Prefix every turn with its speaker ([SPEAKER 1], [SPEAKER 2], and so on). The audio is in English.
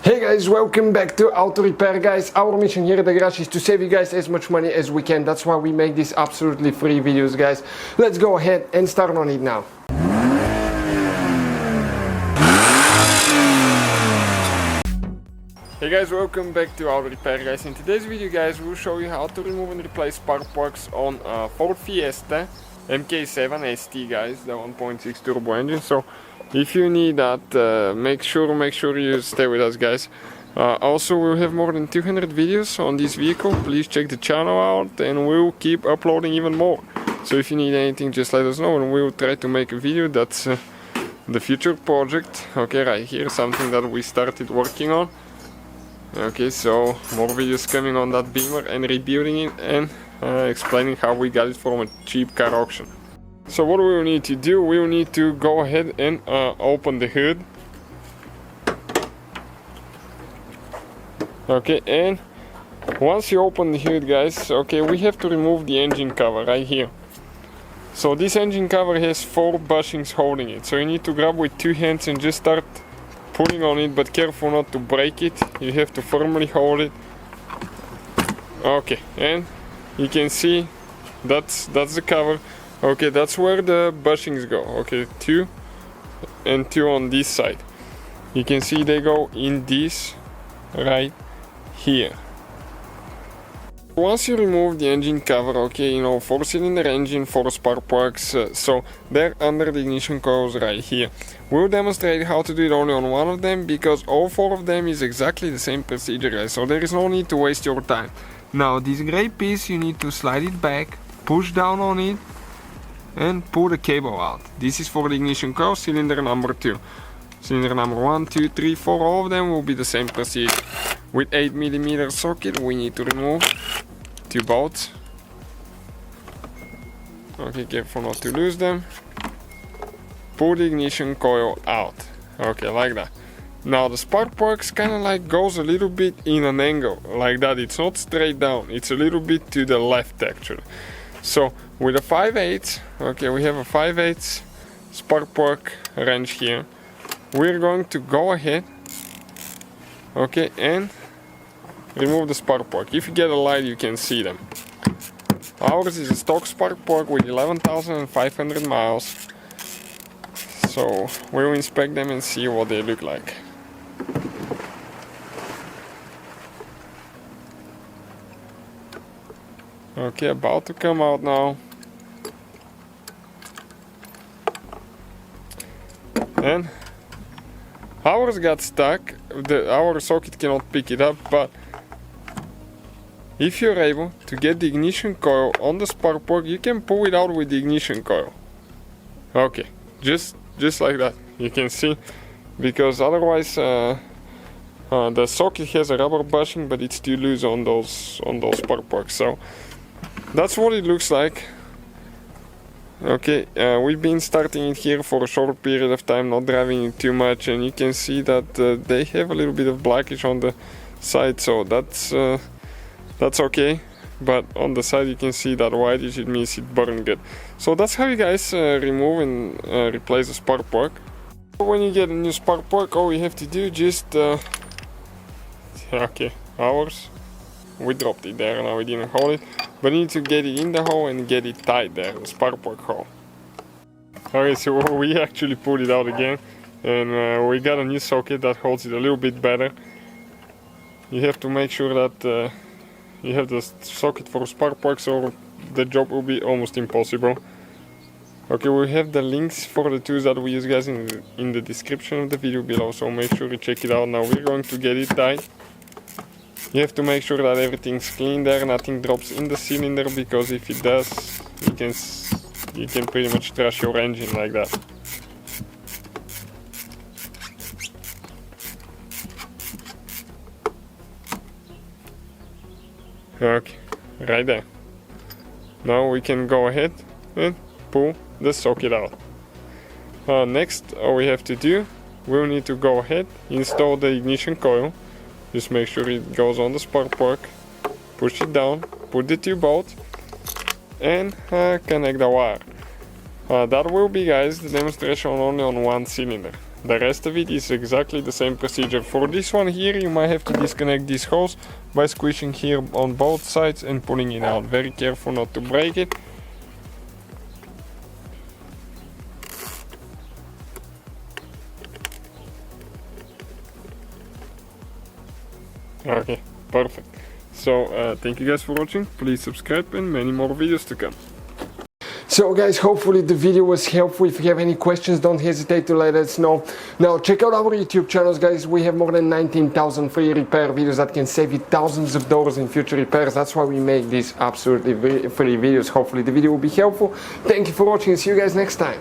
[SPEAKER 1] Hey guys, welcome back to Auto Repair guys. Our mission here at the garage is to save you guys as much money as we can. That's why we make these absolutely free videos guys. Let's go ahead and start on it now. Hey guys, welcome back to Auto Repair guys. In today's video guys, we'll show you how to remove and replace spark plugs on Ford Fiesta MK7 ST guys, the 1.6 turbo engine. So if you need that, make sure you stay with us guys. Also, we'll have more than 200 videos on this vehicle. Please check the channel out and we'll keep uploading even more. So if you need anything, just let us know and we'll try to make a video. That's the future project. Okay, right here, something that we started working on. Okay, so more videos coming on that Beamer and rebuilding it and explaining how we got it from a cheap car auction. So what we will need to do, we will need to go ahead and open the hood. Okay, and once you open the hood guys, okay, we have to remove the engine cover right here. So this engine cover has 4 bushings holding it, so you need to grab with 2 hands and just start pulling on it, but careful not to break it. You have to firmly hold it. Okay, and you can see that's the cover. Okay, that's where the bushings go. Okay, 2 and 2 on this side. You can see they go in this right here. Once you remove the engine cover, okay, you know, 4-cylinder engine, 4 spark plugs, so they're under the ignition coils right here. We'll demonstrate how to do it only on one of them, because all 4 of them is exactly the same procedure guys, so there is no need to waste your time. Now this gray piece, you need to slide it back, push down on it, and pull the cable out. This is for the ignition coil, cylinder number 2. Cylinder number 1, 2, 3, 4, all of them will be the same procedure. With 8mm socket, we need to remove 2 bolts. Okay, careful not to lose them. Pull the ignition coil out. Okay, like that. Now the spark plugs kind of like goes a little bit in an angle, like that. It's not straight down, it's a little bit to the left actually. So with a 5/8, okay, we have a 5/8 spark plug wrench here. We're going to go ahead, okay, and remove the spark plug. If you get a light, you can see them. Ours is a stock spark plug with 11,500 miles. So we'll inspect them and see what they look like. Okay, about to come out now. And ours got stuck. Our socket cannot pick it up, but if you're able to get the ignition coil on the spark plug, you can pull it out with the ignition coil. Okay, just like that. You can see, because otherwise the socket has a rubber bushing, but it's too loose on those spark plugs. So that's what it looks like. Okay, we've been starting it here for a short period of time, not driving it too much, and you can see that they have a little bit of blackish on the side, so that's okay. But on the side you can see that whitish, it means it burned good. So that's how you guys remove and replace the spark plug. When you get a new spark plug, all you have to do just okay, ours, we dropped it there, now we didn't hold it, but you need to get it in the hole and get it tight there, the spark plug hole. Okay, so we actually pulled it out again, and we got a new socket that holds it a little bit better. You have to make sure that you have the socket for spark plugs, or the job will be almost impossible. Okay, we have the links for the tools that we use guys in the description of the video below, so make sure you check it out. Now we're going to get it tight. You have to make sure that everything's clean there, nothing drops in the cylinder, because if it does, you can pretty much trash your engine like that. Okay, right there. Now we can go ahead and pull the socket out. Next, all we have to do, we'll need to go ahead, install the ignition coil. Just make sure it goes on the spark plug, push it down, put the 2 bolts, and connect the wire. That will be, guys, the demonstration only on 1 cylinder. the rest of it is exactly the same procedure. For this one here, you might have to disconnect these hose by squishing here on both sides and pulling it out. Very careful not to break it. Okay, perfect. So thank you guys for watching. Please subscribe and many more videos to come. So guys, hopefully the video was helpful. If you have any questions, don't hesitate to let us know. Now check out our YouTube channels, guys. We have more than 19,000 free repair videos that can save you thousands of dollars in future repairs. That's why we make these absolutely free videos. Hopefully the video will be helpful. Thank you for watching and see you guys next time.